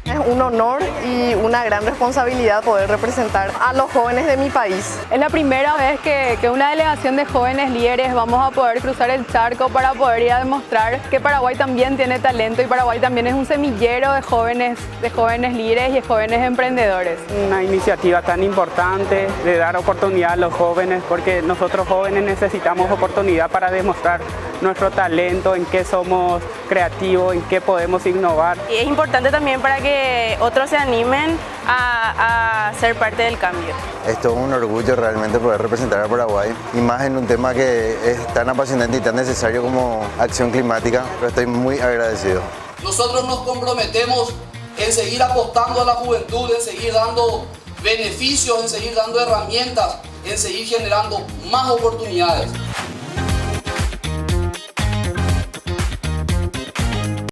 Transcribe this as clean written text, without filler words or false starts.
Es un honor y una gran responsabilidad poder representar a los jóvenes de mi país. Es la primera vez que una delegación de jóvenes líderes vamos a poder cruzar el charco para poder ir a demostrar que Paraguay también tiene talento y Paraguay también es un semillero de jóvenes líderes y de jóvenes emprendedores. Una iniciativa tan importante de dar oportunidad a los jóvenes, porque nosotros jóvenes necesitamos oportunidad para demostrar nuestro talento, en qué somos creativos, en qué podemos innovar. Y es importante también para que otros se animen a ser parte del cambio. Esto es un orgullo realmente poder representar a Paraguay, y más en un tema que es tan apasionante y tan necesario como acción climática, pero estoy muy agradecido. Nosotros nos comprometemos en seguir apostando a la juventud, en seguir dando beneficios, en seguir dando herramientas, en seguir generando más oportunidades.